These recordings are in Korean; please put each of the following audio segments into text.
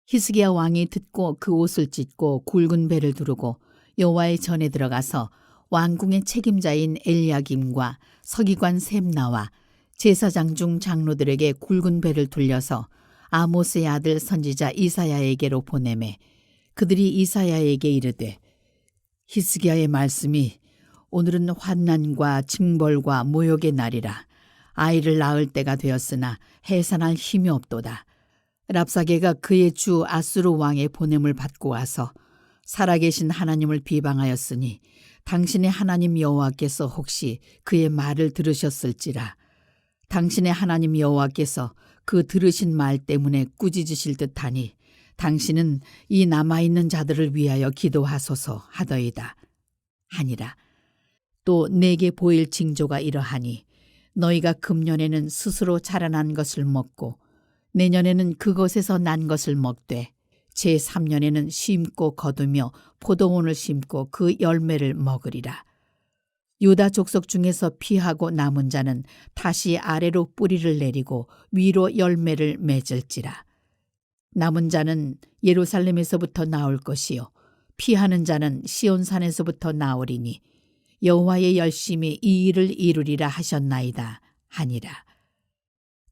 히스기야 왕이 듣고 그 옷을 찢고 굵은 배를 두르고 여호와의 전에 들어가서 왕궁의 책임자인 엘야김과 서기관 셈나와 제사장 중 장로들에게 굵은 배를 돌려서 아모스의 아들 선지자 이사야에게로 보내매 그들이 이사야에게 이르되 히스기야의 말씀이 오늘은 환난과 징벌과 모욕의 날이라. 아이를 낳을 때가 되었으나 해산할 힘이 없도다. 랍사게가 그의 주 아수르 왕의 보냄을 받고 와서 살아계신 하나님을 비방하였으니 당신의 하나님 여호와께서 혹시 그의 말을 들으셨을지라. 당신의 하나님 여호와께서 그 들으신 말 때문에 꾸짖으실 듯하니 당신은 이 남아있는 자들을 위하여 기도하소서 하더이다 하니라. 또 내게 보일 징조가 이러하니 너희가 금년에는 스스로 자라난 것을 먹고 내년에는 그것에서 난 것을 먹되 제3년에는 심고 거두며 포도원을 심고 그 열매를 먹으리라. 유다 족속 중에서 피하고 남은 자는 다시 아래로 뿌리를 내리고 위로 열매를 맺을지라. 남은 자는 예루살렘에서부터 나올 것이요 피하는 자는 시온산에서부터 나오리니 여호와의 열심히 이 일을 이루리라 하셨나이다 하니라.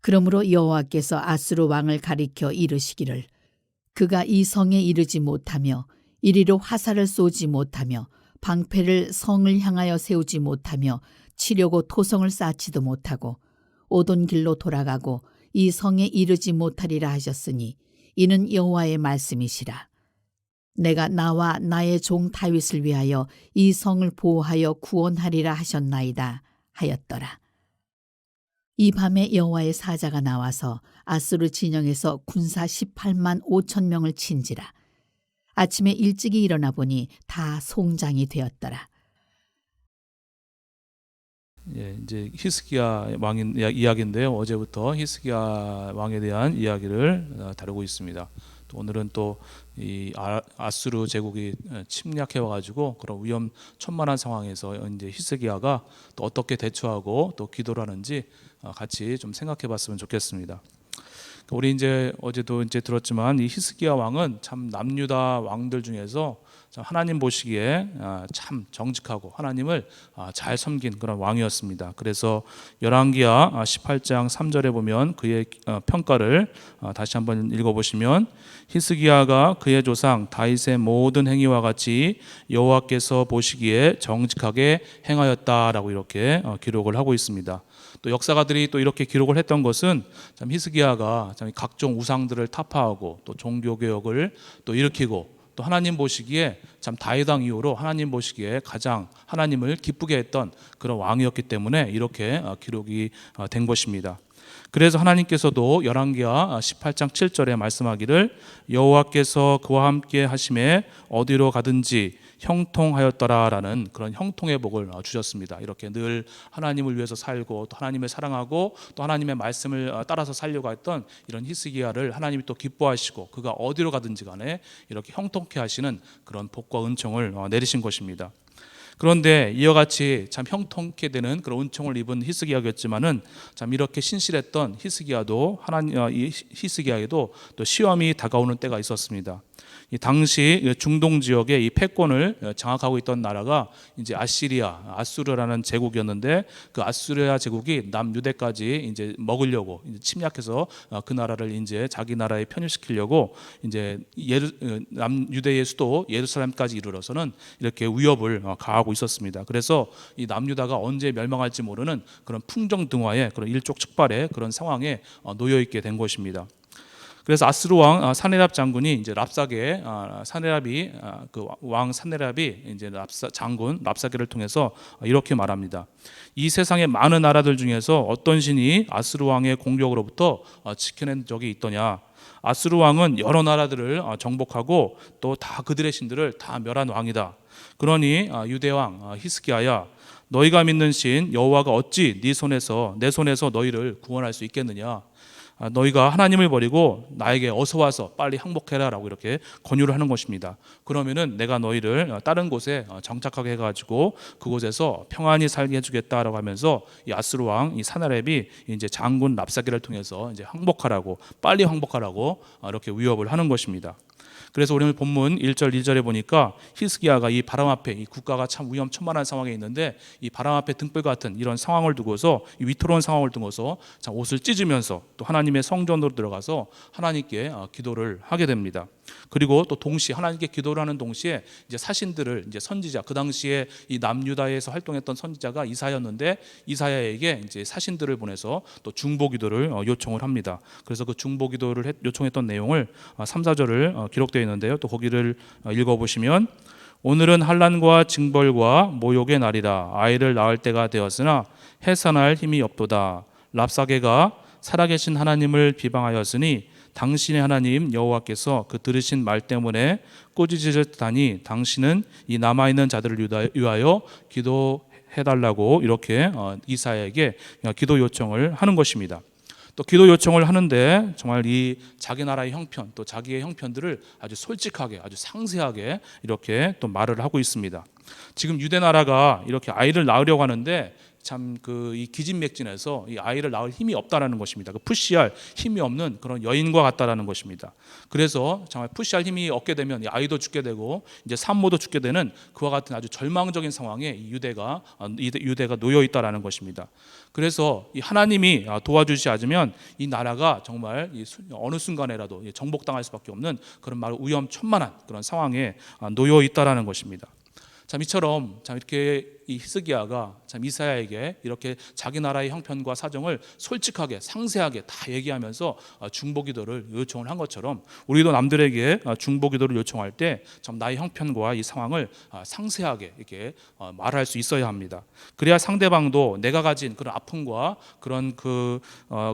그러므로 여호와께서 아수르 왕을 가리켜 이르시기를 그가 이 성에 이르지 못하며 이리로 화살을 쏘지 못하며 방패를 성을 향하여 세우지 못하며 치려고 토성을 쌓지도 못하고 오던 길로 돌아가고 이 성에 이르지 못하리라 하셨으니 이는 여호와의 말씀이시라. 내가 나와 나의 종 다윗을 위하여 이 성을 보호하여 구원하리라 하셨나이다 하였더라. 이 밤에 여호와의 사자가 나와서 아수르 진영에서 군사 18만 5천 명을 친지라. 아침에 일찍이 일어나 보니 다 송장이 되었더라. 예, 이제 히스기야 왕의 이야기인데요. 어제부터 히스기야 왕에 대한 이야기를 다루고 있습니다. 또 오늘은 또 이 아수르 제국이 침략해 와가지고 그런 위험천만한 상황에서 이제 히스기야가 또 어떻게 대처하고 또 기도를 하는지 같이 좀 생각해봤으면 좋겠습니다. 우리 이제 어제도 이제 들었지만 이 히스기야 왕은 참 남유다 왕들 중에서 하나님 보시기에 참 정직하고 하나님을 잘 섬긴 그런 왕이었습니다. 그래서 열왕기야 18장 3절에 보면 그의 평가를 다시 한번 읽어보시면 히스기야가 그의 조상 다윗의 모든 행위와 같이 여호와께서 보시기에 정직하게 행하였다라고 이렇게 기록을 하고 있습니다. 또 역사가들이 또 이렇게 기록을 했던 것은 참 히스기야가 참 각종 우상들을 타파하고 또 종교개혁을 또 일으키고 또 하나님 보시기에 참 다윗 왕 이후로 하나님 보시기에 가장 하나님을 기쁘게 했던 그런 왕이었기 때문에 이렇게 기록이 된 것입니다. 그래서 하나님께서도 열왕기야 18장 7절에 말씀하기를 여호와께서 그와 함께 하심에 어디로 가든지 형통하였더라라는 그런 형통의 복을 주셨습니다. 이렇게 늘 하나님을 위해서 살고 또 하나님을 사랑하고 또 하나님의 말씀을 따라서 살려고 했던 이런 히스기야를 하나님이 또 기뻐하시고 그가 어디로 가든지 간에 이렇게 형통케 하시는 그런 복과 은총을 내리신 것입니다. 그런데 이와 같이 참 형통케 되는 그런 은총을 입은 히스기야였지만은 참 이렇게 신실했던 히스기야도 이 히스기야에도 또 시험이 다가오는 때가 있었습니다. 이 당시 중동 지역의 이 패권을 장악하고 있던 나라가 이제 아수르라는 제국이었는데 그 아수르 제국이 남유대까지 이제 먹으려고 이제 침략해서 그 나라를 이제 자기 나라에 편입시키려고 이제 남유대의 수도 예루살렘까지 이르러서는 이렇게 위협을 가하고 있었습니다. 그래서 이 남유다가 언제 멸망할지 모르는 그런 풍정등화의 그런 일촉즉발의 그런 상황에 놓여 있게 된 것입니다. 그래서 아수르 왕 사네랍 장군이 이제 랍사게 사네랍이 그 왕 사네랍이 이제 장군 랍사게를 통해서 이렇게 말합니다. 이 세상의 많은 나라들 중에서 어떤 신이 아수르 왕의 공격으로부터 지켜낸 적이 있더냐? 아수르 왕은 여러 나라들을 정복하고 또 다 그들의 신들을 다 멸한 왕이다. 그러니 유대 왕 히스기야야, 너희가 믿는 신 여호와가 어찌 내 손에서 너희를 구원할 수 있겠느냐? 너희가 하나님을 버리고 나에게 어서 와서 빨리 항복해라라고 이렇게 권유를 하는 것입니다. 그러면은 내가 너희를 다른 곳에 정착하게 해가지고 그곳에서 평안히 살게 해주겠다라고 하면서 이 아수르 왕 이 사나렙이 이제 장군 랍사게를 통해서 이제 항복하라고, 빨리 항복하라고 이렇게 위협을 하는 것입니다. 그래서 오늘 본문 1절 2절에 보니까 히스기야가 이 바람 앞에, 이 국가가 참 위험천만한 상황에 있는데 이 바람 앞에 등불 같은 이런 상황을 두고서, 이 위태로운 상황을 두고서 참 옷을 찢으면서 또 하나님의 성전으로 들어가서 하나님께 기도를 하게 됩니다. 그리고 또 동시에 하나님께 기도를 하는 동시에 이제 사신들을, 이제 선지자, 그 당시에 이 남유다에서 활동했던 선지자가 이사야였는데 이사야에게 이제 사신들을 보내서 또 중보기도를 요청을 합니다. 그래서 그 중보기도를 요청했던 내용을 3, 4절을 기록되어 있는데요. 또 거기를 읽어보시면, 오늘은 환난과 징벌과 모욕의 날이라. 아이를 낳을 때가 되었으나 해산할 힘이 없도다. 랍사게가 살아계신 하나님을 비방하였으니 당신의 하나님 여호와께서 그 들으신 말 때문에 꾸짖으실 듯하니 당신은 이 남아있는 자들을 위하여 기도해달라고 이렇게 이사야에게 기도 요청을 하는 것입니다. 또 기도 요청을 하는데 정말 이 자기 나라의 형편, 또 자기의 형편들을 아주 솔직하게, 아주 상세하게 이렇게 또 말을 하고 있습니다. 지금 유대 나라가 이렇게 아이를 낳으려고 하는데 참 그 이 기진맥진해서 이 아이를 낳을 힘이 없다라는 것입니다. 그 푸시할 힘이 없는 그런 여인과 같다라는 것입니다. 그래서 정말 푸시할 힘이 없게 되면 이 아이도 죽게 되고 이제 산모도 죽게 되는 그와 같은 아주 절망적인 상황에 이 유대가 놓여 있다라는 것입니다. 그래서 이 하나님이 도와주시지 않으면 이 나라가 정말 어느 순간에라도 정복당할 수밖에 없는 그런 말 위험천만한 그런 상황에 놓여 있다라는 것입니다. 참 이처럼 참 이렇게 이 히스기야가 참 이사야에게 이렇게 자기 나라의 형편과 사정을 솔직하게 상세하게 다 얘기하면서 중보기도를 요청을 한 것처럼 우리도 남들에게 중보기도를 요청할 때 참 나의 형편과 이 상황을 상세하게 이렇게 말할 수 있어야 합니다. 그래야 상대방도 내가 가진 그런 아픔과 그런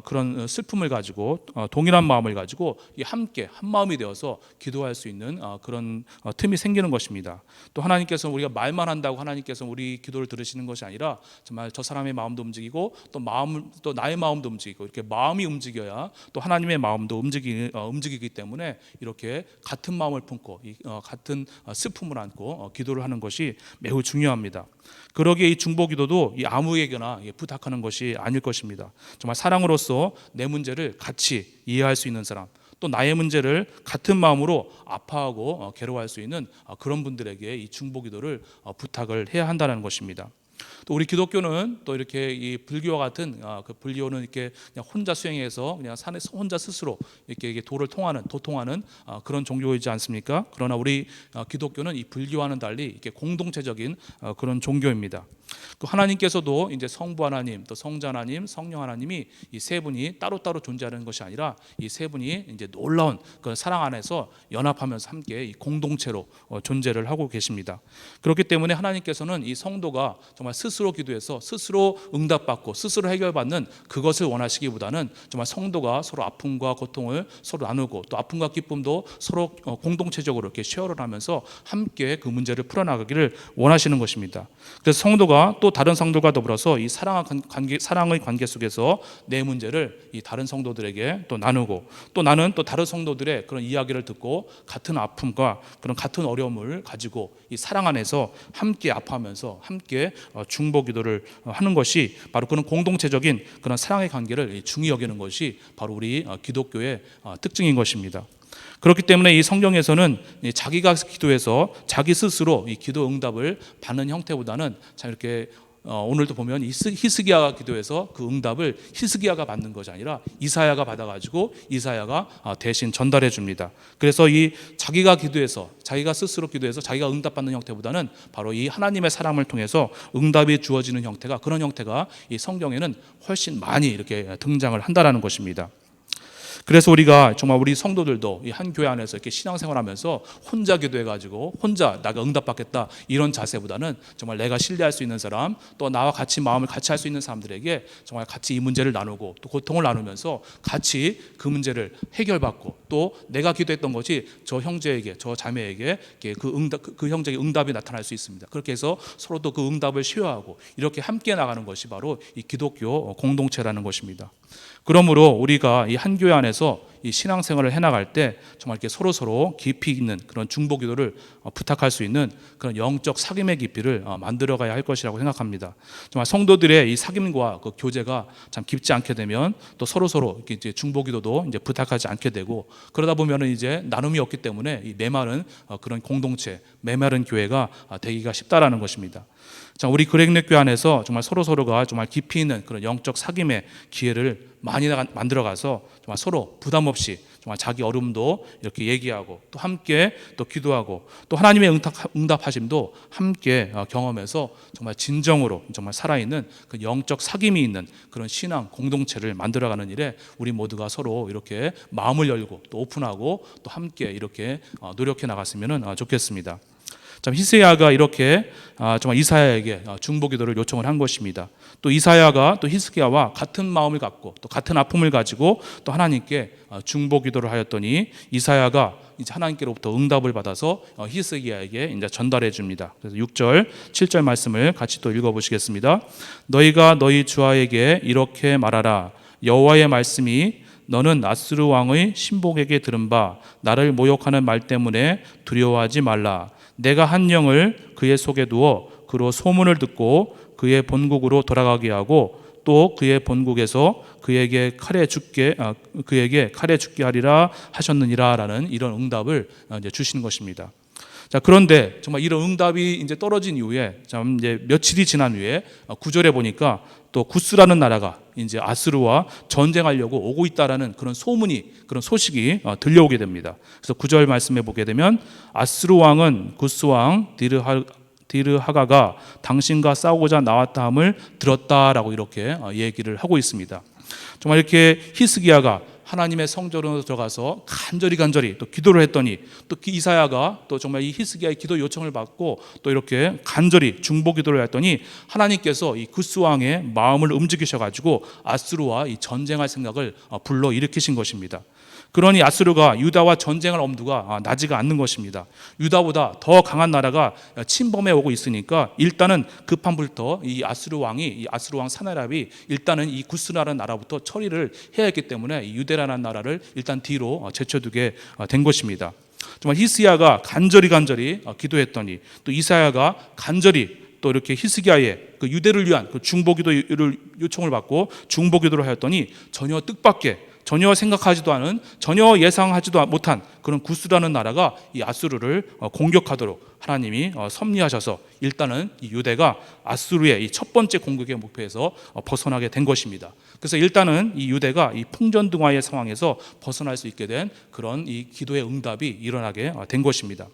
그런 슬픔을 가지고 동일한 마음을 가지고 함께 한 마음이 되어서 기도할 수 있는 그런 틈이 생기는 것입니다. 또 하나님께서 우리가 말만 한다고 하나님께서 우리 기도를 들으시는 것이 아니라 정말 저 사람의 마음도 움직이고 또 나의 마음도 움직이고 이렇게 마음이 움직여야 또 하나님의 마음도 움직이기 때문에 이렇게 같은 마음을 품고 같은 슬픔을 안고 기도를 하는 것이 매우 중요합니다. 그러기에 이 중보기도도 아무에게나 부탁하는 것이 아닐 것입니다. 정말 사랑으로서 내 문제를 같이 이해할 수 있는 사람, 또 나의 문제를 같은 마음으로 아파하고 괴로워할 수 있는 그런 분들에게 이 중보기도를 부탁을 해야 한다는 것입니다. 또 우리 기독교는 또 이렇게 이 불교와 같은 그 불교는 이렇게 그냥 혼자 수행해서 그냥 산에서 혼자 스스로 이렇게 도통하는 그런 종교이지 않습니까? 그러나 우리 기독교는 이 불교와는 달리 이렇게 공동체적인 그런 종교입니다. 그 하나님께서도 이제 성부 하나님, 또 성자 하나님, 성령 하나님이 이 세 분이 따로따로 존재하는 것이 아니라 이 세 분이 이제 놀라운 그 사랑 안에서 연합하면서 함께 이 공동체로 존재를 하고 계십니다. 그렇기 때문에 하나님께서는 이 성도가 정말 스스로 기도해서 스스로 응답받고 스스로 해결받는 그것을 원하시기보다는 정말 성도가 서로 아픔과 고통을 서로 나누고 또 아픔과 기쁨도 서로 공동체적으로 이렇게 쉐어를 하면서 함께 그 문제를 풀어나가기를 원하시는 것입니다. 그래서 성도가 또 다른 성도가 더불어서 이 사랑의 관계 속에서 내 문제를 이 다른 성도들에게 또 나누고, 또 나는 또 다른 성도들의 그런 이야기를 듣고 같은 아픔과 그런 같은 어려움을 가지고 이 사랑 안에서 함께 아파하면서 함께 중보기도를 하는 것이 바로 그런 공동체적인 그런 사랑의 관계를 중히 여기는 것이 바로 우리 기독교의 특징인 것입니다. 그렇기 때문에 이 성경에서는 자기가 기도해서 자기 스스로 이 기도 응답을 받는 형태보다는 참 이렇게 오늘도 보면 히스기야가 기도해서 그 응답을 히스기야가 받는 것이 아니라 이사야가 받아가지고 이사야가 대신 전달해 줍니다. 그래서 이 자기가 기도해서 자기가 스스로 기도해서 자기가 응답받는 형태보다는 바로 이 하나님의 사랑을 통해서 응답이 주어지는 형태가, 그런 형태가 이 성경에는 훨씬 많이 이렇게 등장을 한다라는 것입니다. 그래서 우리가 정말 우리 성도들도 이 한 교회 안에서 이렇게 신앙생활하면서 혼자 기도해가지고 혼자 내가 응답받겠다 이런 자세보다는 정말 내가 신뢰할 수 있는 사람, 또 나와 같이 마음을 같이 할 수 있는 사람들에게 정말 같이 이 문제를 나누고 또 고통을 나누면서 같이 그 문제를 해결받고, 또 내가 기도했던 것이 저 형제에게, 저 자매에게 그 형제에게 응답이 나타날 수 있습니다. 그렇게 해서 서로 또 그 응답을 쉐어하고 이렇게 함께 나가는 것이 바로 이 기독교 공동체라는 것입니다. 그러므로 우리가 이 한 교회 안에서 이 신앙생활을 해나갈 때 정말 이렇게 서로 깊이 있는 그런 중보기도를 부탁할 수 있는 그런 영적 사귐의 깊이를 만들어가야 할 것이라고 생각합니다. 정말 성도들의 이 사귐과 그 교제가 참 깊지 않게 되면 또 서로 이렇게 이제 중보기도도 이제 부탁하지 않게 되고, 그러다 보면은 이제 나눔이 없기 때문에 이 메마른 그런 공동체, 메마른 교회가 되기가 쉽다라는 것입니다. 자, 우리 그레이넥교회 안에서 정말 서로가 정말 깊이 있는 그런 영적 사귐의 기회를 많이 만들어가서 정말 서로 부담 없이 정말 자기 어려움도 이렇게 얘기하고 또 함께 또 기도하고 또 하나님의 응답하심도 함께 경험해서 정말 진정으로 정말 살아있는 그 영적 사귐이 있는 그런 신앙 공동체를 만들어가는 일에 우리 모두가 서로 이렇게 마음을 열고 또 오픈하고 또 함께 이렇게 노력해 나갔으면 좋겠습니다. 참 히스기야가 이렇게 정말 이사야에게 중보기도를 요청을 한 것입니다. 또 이사야가 또 히스기야와 같은 마음을 갖고 또 같은 아픔을 가지고 또 하나님께 중보기도를 하였더니 이사야가 이제 하나님께로부터 응답을 받아서 히스기야에게 이제 전달해 줍니다. 그래서 6절, 7절 말씀을 같이 또 읽어보시겠습니다. 너희가 너희 주하에게 이렇게 말하라. 여호와의 말씀이 너는 아스루 왕의 신복에게 들은 바 나를 모욕하는 말 때문에 두려워하지 말라. 내가 한 영을 그의 속에 두어 그로 소문을 듣고 그의 본국으로 돌아가게 하고 또 그의 본국에서 그에게 칼에 죽게 하리라 하셨느니라라는 이런 응답을 이제 주시는 것입니다. 자, 그런데 정말 이런 응답이 이제 떨어진 이후에 참 이제 며칠이 지난 후에 9절에 보니까 또 구스라는 나라가 이제 아스루와 전쟁하려고 오고 있다라는 그런 소식이 들려오게 됩니다. 그래서 9절 말씀에 보게 되면 아스루 왕은 구스 왕 디르하가가 당신과 싸우고자 나왔다 함을 들었다라고 이렇게 얘기를 하고 있습니다. 정말 이렇게 히스기야가 하나님의 성전으로 들어가서 간절히 또 기도를 했더니 또 이사야가 또 정말 이 히스기야의 기도 요청을 받고 또 이렇게 간절히 중보 기도를 했더니 하나님께서 이 구스 왕의 마음을 움직이셔 가지고 아스루와 이 전쟁할 생각을 불러 일으키신 것입니다. 그러니 아스루가 유다와 전쟁할 엄두가 나지가 않는 것입니다. 유다보다 더 강한 나라가 침범해 오고 있으니까 일단은 급한 불터 이 아스루 왕 사나랍이 일단은 이 구스라는 나라부터 처리를 해야 했기 때문에 이 유대라는 나라를 일단 뒤로 제쳐두게 된 것입니다. 정말 히스기야가 간절히 기도했더니 또 이사야가 간절히 또 이렇게 히스기야의 그 유대를 위한 그 중보기도를 요청을 받고 중보기도를 하였더니 전혀 뜻밖의, 전혀 생각하지도 않은, 전혀 예상하지도 못한 그런 구스라는 나라가 이 아수르를 공격하도록 하나님이 섭리하셔서 일단은 이 유대가 아수르의 이 첫 번째 공격의 목표에서 벗어나게 된 것입니다. 그래서 일단은 이 유대가 이 풍전등화의 상황에서 벗어날 수 있게 된 그런 이 기도의 응답이 일어나게 된 것입니다.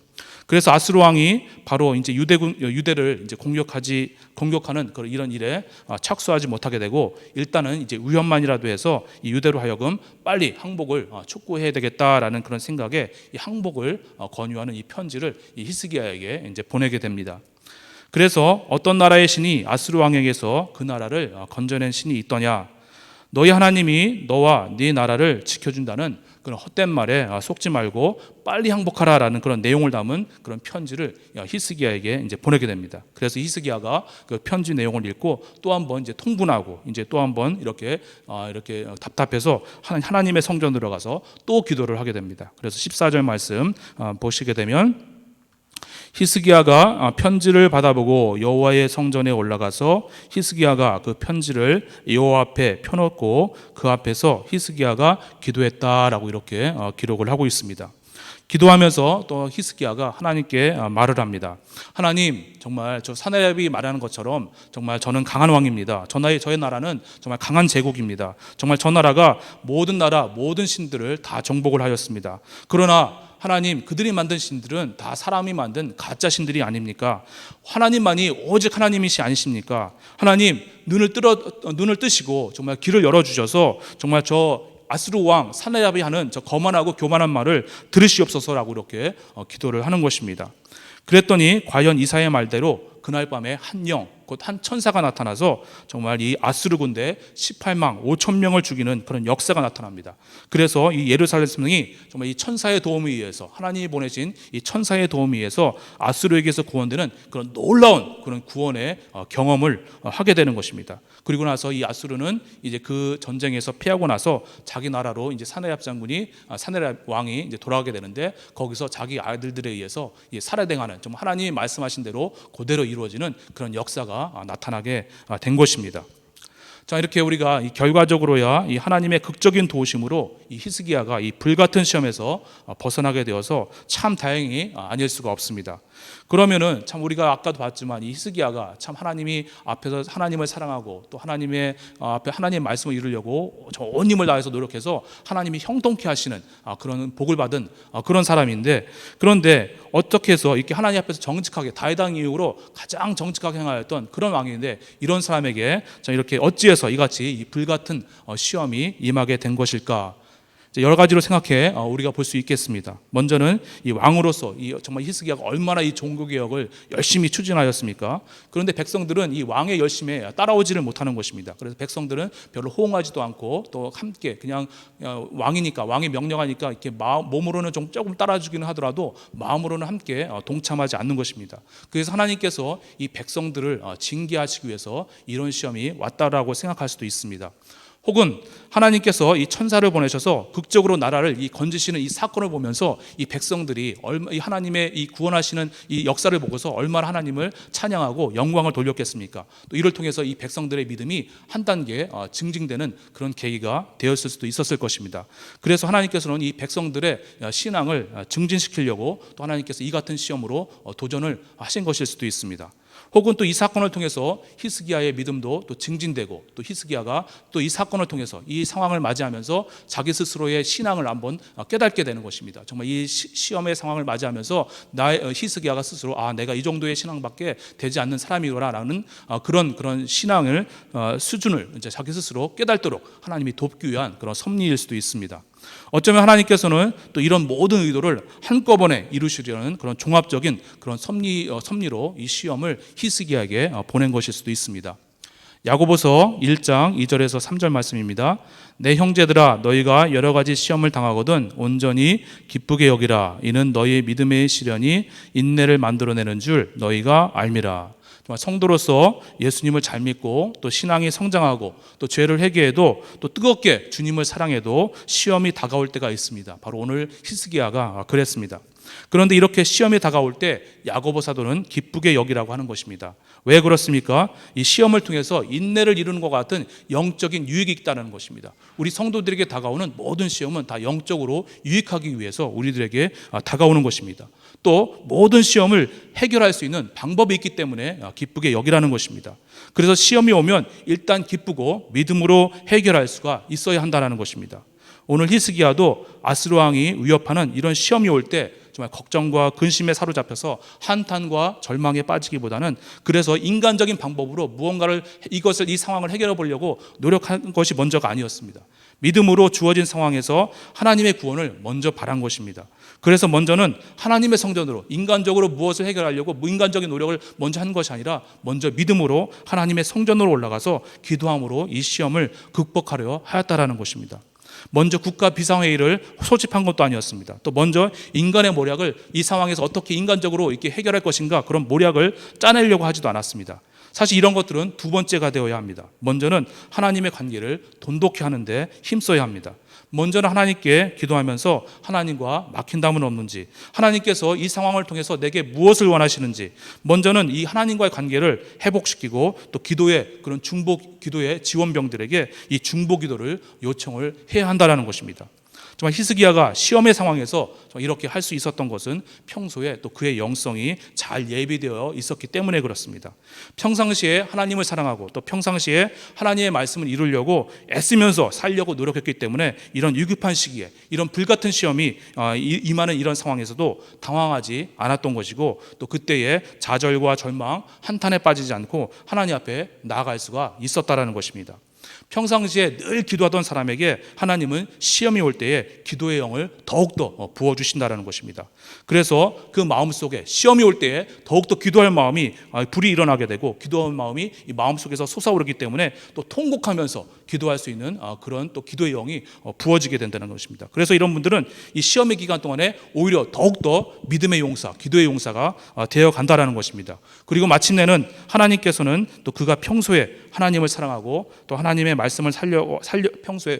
그래서 아수르 왕이 바로 이제 유대를 이제 공격하는 그런 이런 일에 착수하지 못하게 되고 일단은 이제 위험만이라도 해서 이 유대로 하여금 빨리 항복을 촉구해야 되겠다라는 그런 생각에 이 항복을 권유하는 이 편지를 이 히스기야에게 이제 보내게 됩니다. 그래서 어떤 나라의 신이 아수르 왕에게서 그 나라를 건져낸 신이 있더냐? 너희 하나님이 너와 네 나라를 지켜준다는 그런 헛된 말에 속지 말고 빨리 항복하라라는 그런 내용을 담은 그런 편지를 히스기야에게 이제 보내게 됩니다. 그래서 히스기야가 그 편지 내용을 읽고 또 한번 이제 통분하고 이제 또 한번 이렇게 답답해서 하나님의 성전 들어가서 또 기도를 하게 됩니다. 그래서 14절 말씀 보시게 되면 히스기야가 편지를 받아보고 여호와의 성전에 올라가서 히스기야가 그 편지를 여호와 앞에 펴놓고 그 앞에서 히스기야가 기도했다라고 이렇게 기록을 하고 있습니다. 기도하면서 또 히스기야가 하나님께 말을 합니다. 하나님, 정말 저 사나랴비 말하는 것처럼 정말 저는 강한 왕입니다. 저의 나라는 정말 강한 제국입니다. 정말 저 나라가 모든 신들을 다 정복을 하였습니다. 그러나 하나님, 그들이 만든 신들은 다 사람이 만든 가짜 신들이 아닙니까? 하나님만이 오직 하나님이시 아니십니까? 하나님, 눈을 뜨시고 정말 길을 열어주셔서 정말 저 아수르 왕 사나야비 하는 저 거만하고 교만한 말을 들으시옵소서라고 이렇게 기도를 하는 것입니다. 그랬더니 과연 이사야의 말대로 그날 밤에 한 영, 곧 한 천사가 나타나서 정말 이 아수르 군대 18만 5천 명을 죽이는 그런 역사가 나타납니다. 그래서 이 예루살렘 성이 정말 이 천사의 도움에 의해서, 하나님이 보내신 이 천사의 도움에 의해서 아수르에게서 구원되는 그런 놀라운 그런 구원의 경험을 하게 되는 것입니다. 그리고 나서 이 아수르는 이제 그 전쟁에서 패하고 나서 자기 나라로 이제 사네랍 장군이, 사네랍 왕이 이제 돌아가게 되는데, 거기서 자기 아들들에 의해서 살해당하는, 정말 하나님이 말씀하신 대로 그대로 이루어지는 그런 역사가 나타나게 된 것입니다. 자, 이렇게 우리가 결과적으로야 이 하나님의 극적인 도우심으로 이 히스기야가 이 불같은 시험에서 벗어나게 되어서 참 다행이 아닐 수가 없습니다. 그러면은 참 우리가 아까도 봤지만 이 히스기야가 참 하나님이 앞에서 하나님을 사랑하고 또 하나님의 앞에 하나님의 말씀을 이루려고 저 온 힘을 다해서 노력해서 하나님이 형통케 하시는 그런 복을 받은 그런 사람인데, 그런데 어떻게 해서 이렇게 하나님 앞에서 정직하게 다윗왕 이후로 가장 정직하게 행하였던 그런 왕인데, 이런 사람에게 이렇게 어찌해서 이같이 이 불같은 시험이 임하게 된 것일까? 여러 가지로 생각해 우리가 볼 수 있겠습니다. 먼저는 이 왕으로서 정말 히스기야가 얼마나 이 종교개혁을 열심히 추진하였습니까? 그런데 백성들은 이 왕의 열심에 따라오지를 못하는 것입니다. 그래서 백성들은 별로 호응하지도 않고 또 함께 그냥 왕이니까, 왕이 명령하니까 이렇게 몸으로는 좀 조금 따라주기는 하더라도 마음으로는 함께 동참하지 않는 것입니다. 그래서 하나님께서 이 백성들을 징계하시기 위해서 이런 시험이 왔다라고 생각할 수도 있습니다. 혹은 하나님께서 이 천사를 보내셔서 극적으로 나라를 건지시는 이 사건을 보면서 이 백성들이 이 하나님의 이 구원하시는 이 역사를 보고서 얼마나 하나님을 찬양하고 영광을 돌렸겠습니까? 또 이를 통해서 이 백성들의 믿음이 한 단계 증진되는 그런 계기가 되었을 수도 있었을 것입니다. 그래서 하나님께서는 이 백성들의 신앙을 증진시키려고 또 하나님께서 이 같은 시험으로 도전을 하신 것일 수도 있습니다. 혹은 또 이 사건을 통해서 히스기야의 믿음도 또 증진되고, 또 히스기야가 또 이 사건을 통해서 이 상황을 맞이하면서 자기 스스로의 신앙을 한번 깨닫게 되는 것입니다. 정말 이 시험의 상황을 맞이하면서 나의 히스기야가 스스로 내가 이 정도의 신앙밖에 되지 않는 사람이구나라는 그런 신앙을 수준을 이제 자기 스스로 깨닫도록 하나님이 돕기 위한 그런 섭리일 수도 있습니다. 어쩌면 하나님께서는 또 이런 모든 의도를 한꺼번에 이루시려는 그런 종합적인 그런 섭리로 이 시험을 히스기야에게 보낸 것일 수도 있습니다. 야고보서 1장 2절에서 3절 말씀입니다. 내 형제들아, 너희가 여러 가지 시험을 당하거든 온전히 기쁘게 여기라. 이는 너희의 믿음의 시련이 인내를 만들어내는 줄 너희가 알미라. 정말 성도로서 예수님을 잘 믿고 또 신앙이 성장하고 또 죄를 회개해도 또 뜨겁게 주님을 사랑해도 시험이 다가올 때가 있습니다. 바로 오늘 히스기야가 그랬습니다. 그런데 이렇게 시험이 다가올 때 야고보 사도는 기쁘게 여기라고 하는 것입니다. 왜 그렇습니까? 이 시험을 통해서 인내를 이루는 것 같은 영적인 유익이 있다는 것입니다. 우리 성도들에게 다가오는 모든 시험은 다 영적으로 유익하기 위해서 우리들에게 다가오는 것입니다. 또 모든 시험을 해결할 수 있는 방법이 있기 때문에 기쁘게 여기라는 것입니다. 그래서 시험이 오면 일단 기쁘고 믿음으로 해결할 수가 있어야 한다는 것입니다. 오늘 히스기야도 아스루 왕이 위협하는 이런 시험이 올 때 정말 걱정과 근심에 사로잡혀서 한탄과 절망에 빠지기보다는, 그래서 인간적인 방법으로 무언가를 이 상황을 해결해 보려고 노력한 것이 먼저가 아니었습니다. 믿음으로 주어진 상황에서 하나님의 구원을 먼저 바란 것입니다. 그래서 먼저는 하나님의 성전으로 인간적으로 무엇을 해결하려고 인간적인 노력을 먼저 한 것이 아니라 먼저 믿음으로 하나님의 성전으로 올라가서 기도함으로 이 시험을 극복하려 하였다라는 것입니다. 먼저 국가 비상회의를 소집한 것도 아니었습니다. 또 먼저 인간의 모략을 이 상황에서 어떻게 인간적으로 이렇게 해결할 것인가, 그런 모략을 짜내려고 하지도 않았습니다. 사실 이런 것들은 두 번째가 되어야 합니다. 먼저는 하나님의 관계를 돈독히 하는데 힘써야 합니다. 먼저는 하나님께 기도하면서 하나님과 막힌담은 없는지, 하나님께서 이 상황을 통해서 내게 무엇을 원하시는지 먼저는 이 하나님과의 관계를 회복시키고, 또 기도의 그런 중보 기도의 지원병들에게 이 중보 기도를 요청을 해야 한다는 것입니다. 정말 히스기야가 시험의 상황에서 이렇게 할 수 있었던 것은 평소에 또 그의 영성이 잘 예비되어 있었기 때문에 그렇습니다. 평상시에 하나님을 사랑하고 또 평상시에 하나님의 말씀을 이루려고 애쓰면서 살려고 노력했기 때문에 이런 위급한 시기에 이런 불같은 시험이 임하는 이런 상황에서도 당황하지 않았던 것이고, 또 그때의 좌절과 절망, 한탄에 빠지지 않고 하나님 앞에 나아갈 수가 있었다라는 것입니다. 평상시에 늘 기도하던 사람에게 하나님은 시험이 올 때에 기도의 영을 더욱더 부어주신다는 것입니다. 그래서 그 마음속에 시험이 올 때에 더욱더 기도할 마음이 불이 일어나게 되고 기도할 마음이 이 마음속에서 솟아오르기 때문에 또 통곡하면서 기도할 수 있는 그런 또 기도의 영이 부어지게 된다는 것입니다. 그래서 이런 분들은 이 시험의 기간 동안에 오히려 더욱더 믿음의 용사, 기도의 용사가 되어 간다라는 것입니다. 그리고 마침내는 하나님께서는 또 그가 평소에 하나님을 사랑하고 또 하나님의 말씀을 평소에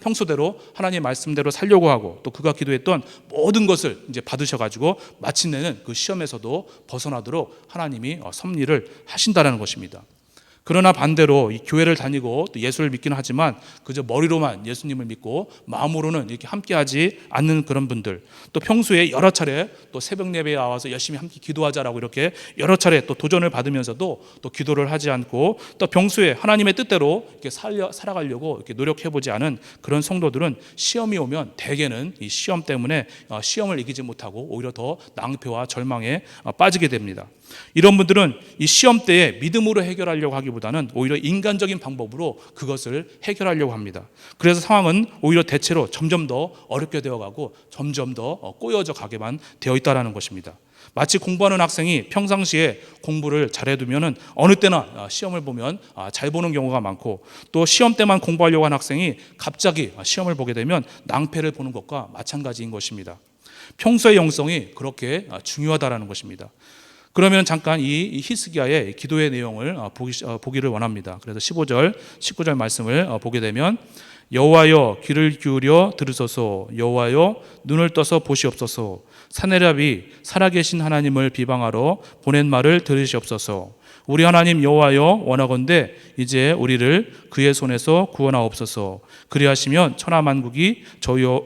평소대로 하나님의 말씀대로 살려고 하고 또 그가 기도했던 모든 것을 이제 받으셔가지고 마침내는 그 시험에서도 벗어나도록 하나님이 섭리를 하신다라는 것입니다. 그러나 반대로 이 교회를 다니고 또 예수를 믿기는 하지만 그저 머리로만 예수님을 믿고 마음으로는 이렇게 함께하지 않는 그런 분들, 또 평소에 여러 차례 또 새벽 예배에 나와서 열심히 함께 기도하자라고 이렇게 여러 차례 또 도전을 받으면서도 또 기도를 하지 않고 또 평소에 하나님의 뜻대로 이렇게 살아가려고 이렇게 노력해보지 않은 그런 성도들은 시험이 오면 대개는 이 시험 때문에 시험을 이기지 못하고 오히려 더 낭패와 절망에 빠지게 됩니다. 이런 분들은 이 시험 때에 믿음으로 해결하려고 하기보다는 오히려 인간적인 방법으로 그것을 해결하려고 합니다. 그래서 상황은 오히려 대체로 점점 더 어렵게 되어가고 점점 더 꼬여져 가게만 되어 있다는 것입니다. 마치 공부하는 학생이 평상시에 공부를 잘해두면 어느 때나 시험을 보면 잘 보는 경우가 많고 또 시험 때만 공부하려고 하는 학생이 갑자기 시험을 보게 되면 낭패를 보는 것과 마찬가지인 것입니다. 평소의 영성이 그렇게 중요하다는 것입니다. 그러면 잠깐 이 히스기야의 기도의 내용을 보기를 원합니다. 그래서 15절, 19절 말씀을 보게 되면 여호와여 귀를 기울여 들으소서, 여호와여 눈을 떠서 보시옵소서, 사내랍이 살아계신 하나님을 비방하러 보낸 말을 들으시옵소서. 우리 하나님 여호와여 원하건대 이제 우리를 그의 손에서 구원하옵소서. 그리하시면 천하만국이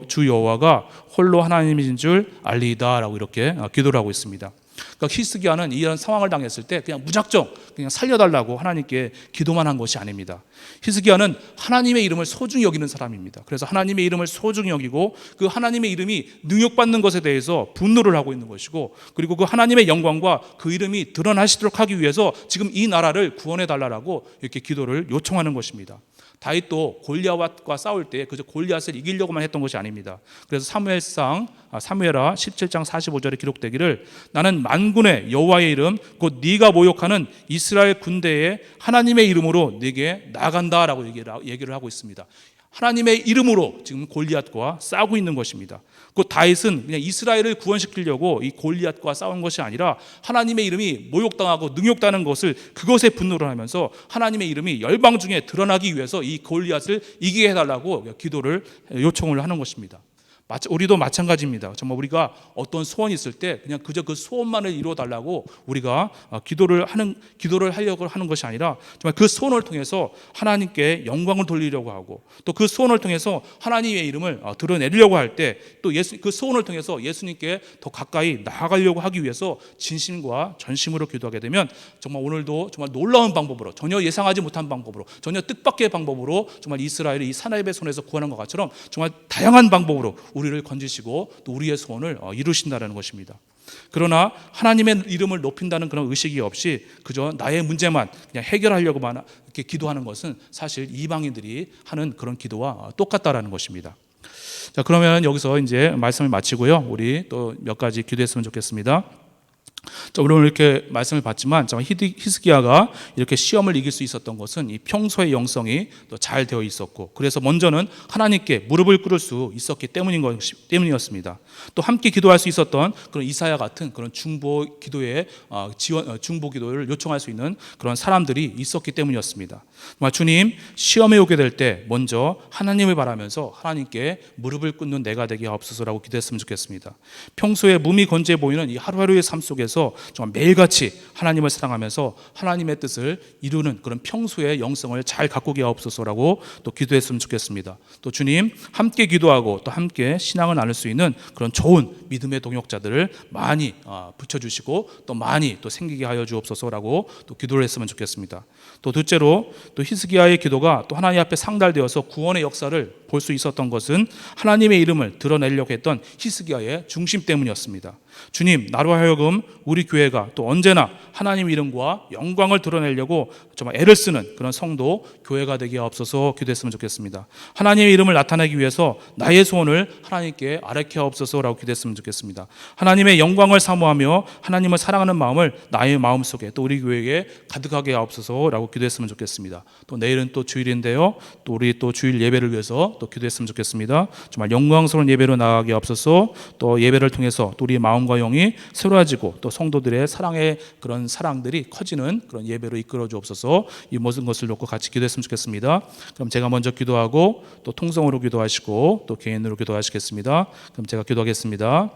주 여호와가 홀로 하나님이신 줄 알리이다 라고 이렇게 기도를 하고 있습니다. 그러니까 히스기야는 이런 상황을 당했을 때 그냥 무작정 그냥 살려달라고 하나님께 기도만 한 것이 아닙니다. 히스기야는 하나님의 이름을 소중히 여기는 사람입니다. 그래서 하나님의 이름을 소중히 여기고 그 하나님의 이름이 능욕받는 것에 대해서 분노를 하고 있는 것이고 그리고 그 하나님의 영광과 그 이름이 드러나시도록 하기 위해서 지금 이 나라를 구원해 달라고 이렇게 기도를 요청하는 것입니다. 다윗도 골리앗과 싸울 때 그저 골리앗을 이기려고만 했던 것이 아닙니다. 그래서 사무엘하 17장 45절에 기록되기를 나는 만군의 여호와의 이름 곧 네가 모욕하는 이스라엘 군대의 하나님의 이름으로 네게 나간다라고 얘기를 하고 있습니다. 하나님의 이름으로 지금 골리앗과 싸우고 있는 것입니다. 그 다윗은 그냥 이스라엘을 구원시키려고 이 골리앗과 싸운 것이 아니라 하나님의 이름이 모욕당하고 능욕당하는 것을 그것에 분노를 하면서 하나님의 이름이 열방 중에 드러나기 위해서 이 골리앗을 이기게 해달라고 기도를 요청을 하는 것입니다. 우리도 마찬가지입니다. 정말 우리가 어떤 소원이 있을 때 그냥 그저 그 소원만을 이루어 달라고 우리가 기도를 하려고 하는 것이 아니라 정말 그 소원을 통해서 하나님께 영광을 돌리려고 하고 또 그 소원을 통해서 하나님의 이름을 드러내려고 할 때 또 그 소원을 통해서 예수님께 더 가까이 나아가려고 하기 위해서 진심과 전심으로 기도하게 되면 정말 오늘도 정말 놀라운 방법으로 전혀 예상하지 못한 방법으로 전혀 뜻밖의 방법으로 정말 이스라엘을 이 사나입의 손에서 구하는 것처럼 정말 다양한 방법으로 우리를 건지시고 또 우리의 소원을 이루신다는 것입니다. 그러나 하나님의 이름을 높인다는 그런 의식이 없이 그저 나의 문제만 그냥 해결하려고만 이렇게 기도하는 것은 사실 이방인들이 하는 그런 기도와 똑같다라는 것입니다. 자, 그러면 여기서 이제 말씀을 마치고요. 우리 또 몇 가지 기도했으면 좋겠습니다. 자, 오늘 이렇게 말씀을 봤지만 히스기야가 이렇게 시험을 이길 수 있었던 것은 이 평소의 영성이 또 잘 되어 있었고 그래서 먼저는 하나님께 무릎을 꿇을 수 있었기 때문이었습니다. 또 함께 기도할 수 있었던 그런 이사야 같은 그런 중보 기도의 중보 기도를 요청할 수 있는 그런 사람들이 있었기 때문이었습니다. 주님 시험에 오게 될 때 먼저 하나님을 바라면서 하나님께 무릎을 꿇는 내가 되게 하옵소서라고 기도했으면 좋겠습니다. 평소에 무미건조해 보이는 이 하루하루의 삶 속에서 정말 매일같이 하나님을 사랑하면서 하나님의 뜻을 이루는 그런 평소의 영성을 잘 가꾸게 하옵소서라고 또 기도했으면 좋겠습니다. 또 주님 함께 기도하고 또 함께 신앙을 나눌 수 있는 그런 좋은 믿음의 동역자들을 많이 붙여주시고 또 많이 또 생기게 하여 주옵소서라고 또 기도를 했으면 좋겠습니다. 또 둘째로 또 히스기야의 기도가 또 하나님 앞에 상달되어서 구원의 역사를 볼 수 있었던 것은 하나님의 이름을 드러내려고 했던 히스기야의 중심 때문이었습니다. 주님 나로 하여금 우리 교회가 또 언제나 하나님 이름과 영광을 드러내려고 정말 애를 쓰는 그런 성도 교회가 되게 하옵소서. 기도했으면 좋겠습니다. 하나님의 이름을 나타내기 위해서 나의 소원을 하나님께 아뢰게 하옵소서라고 기도했으면 좋겠습니다. 하나님의 영광을 사모하며 하나님을 사랑하는 마음을 나의 마음속에 또 우리 교회에 가득하게 하옵소서라고 기도했으면 좋겠습니다. 또 내일은 또 주일인데요, 또 우리 또 주일 예배를 위해서 또 기도했으면 좋겠습니다. 정말 영광스러운 예배로 나아가게 하옵소서. 또 예배를 통해서 또 우리 마음과 영이 새로워지고 또 성도들의 사랑의 그런 사랑들이 커지는 그런 예배로 이끌어 주옵소서. 이 모든 것을 놓고 같이 기도했으면 좋겠습니다. 그럼 제가 먼저 기도하고 또 통성으로 기도하시고 또 개인으로 기도하시겠습니다. 그럼 제가 기도하겠습니다.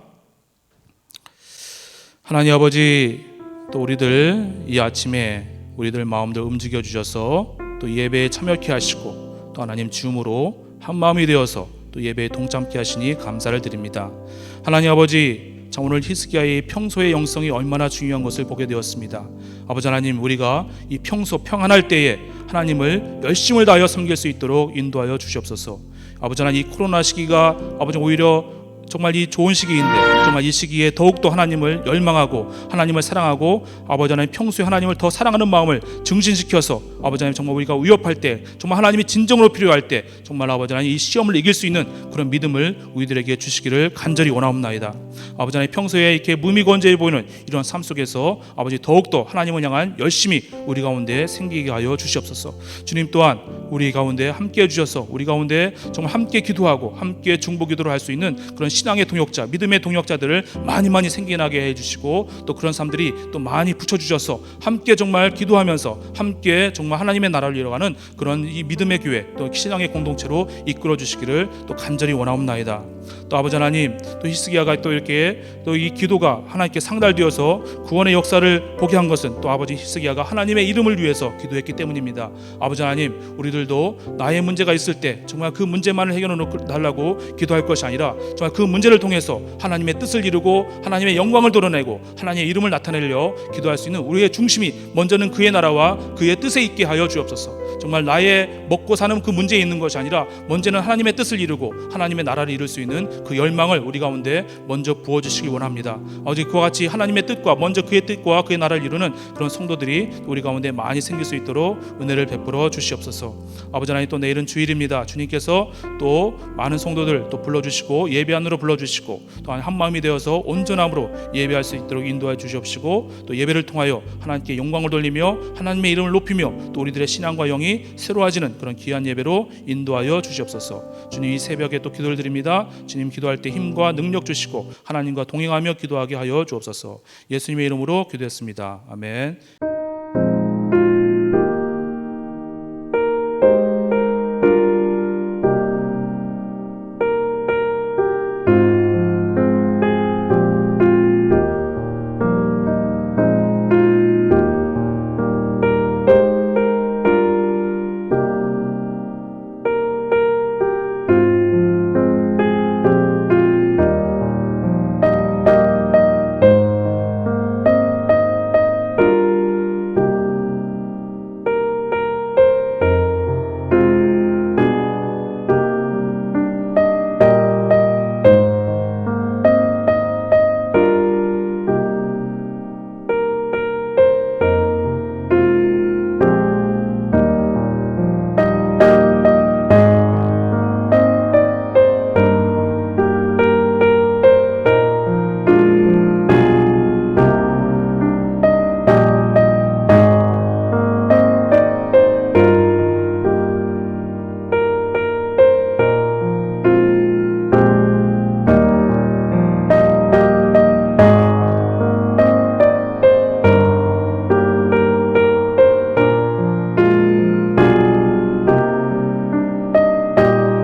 하나님 아버지, 또 우리들 이 아침에 우리들 마음들 움직여 주셔서 또 예배에 참여케 하시고 또 하나님 주음으로 한 마음이 되어서 또 예배에 동참케 하시니 감사를 드립니다. 하나님 아버지, 참 오늘 히스기야의 평소의 영성이 얼마나 중요한 것을 보게 되었습니다. 아버지 하나님, 우리가 이 평소 평안할 때에 하나님을 열심을 다하여 섬길 수 있도록 인도하여 주시옵소서. 아버지 하나님, 이 코로나 시기가 아버지 오히려 정말 이 좋은 시기인데 정말 이 시기에 더욱더 하나님을 열망하고 하나님을 사랑하고 아버지 하나님 평소에 하나님을 더 사랑하는 마음을 증진시켜서 아버지 하나님 정말 우리가 위협할 때 정말 하나님이 진정으로 필요할 때 정말 아버지 하나님 이 시험을 이길 수 있는 그런 믿음을 우리들에게 주시기를 간절히 원하옵나이다. 아버지 하나님 평소에 이렇게 무미건조해 보이는 이런 삶 속에서 아버지 더욱더 하나님을 향한 열심히 우리 가운데 생기게 하여 주시옵소서. 주님 또한 우리 가운데 함께 해주셔서 우리 가운데 정말 함께 기도하고 함께 중보기도를 할 수 있는 그런 신앙의 동역자, 믿음의 동역자들을 많이 생겨나게 해주시고 또 그런 사람들이 또 많이 붙여주셔서 함께 정말 기도하면서 함께 정말 하나님의 나라를 이뤄가는 그런 이 믿음의 교회 또 신앙의 공동체로 이끌어 주시기를 또 간절히 원하옵나이다. 또 아버지 하나님, 또 히스기야가 또 이렇게 또 이 기도가 하나님께 상달되어서 구원의 역사를 보게 한 것은 또 아버지 히스기야가 하나님의 이름을 위해서 기도했기 때문입니다. 아버지 하나님, 우리들도 나의 문제가 있을 때 정말 그 문제만을 해결해 달라고 기도할 것이 아니라 정말 그 문제를 통해서 하나님의 뜻을 이루고 하나님의 영광을 드러내고 하나님의 이름을 나타내려 기도할 수 있는 우리의 중심이 먼저는 그의 나라와 그의 뜻에 있게 하여 주옵소서. 정말 나의 먹고 사는 그 문제에 있는 것이 아니라 먼저는 하나님의 뜻을 이루고 하나님의 나라를 이룰 수 있는 그 열망을 우리 가운데 먼저 부어주시기 원합니다. 아버지, 그와 같이 하나님의 뜻과 먼저 그의 뜻과 그의 나라를 이루는 그런 성도들이 우리 가운데 많이 생길 수 있도록 은혜를 베풀어 주시옵소서. 아버지 하나님, 또 내일은 주일입니다. 주님께서 또 많은 성도들 또 불러주시고 예배 안으로 불러주시고 또 한 마음이 되어서 온전함으로 예배할 수 있도록 인도해 주시옵시고 또 예배를 통하여 하나님께 영광을 돌리며 하나님의 이름을 높이며 또 우리들의 신앙과 영이 새로워지는 그런 귀한 예배로 인도하여 주시옵소서. 주님, 이 새벽에 또 기도를 드립니다. 주님, 기도할 때 힘과 능력 주시고 하나님과 동행하며 기도하게 하여 주옵소서. 예수님의 이름으로 기도했습니다. 아멘.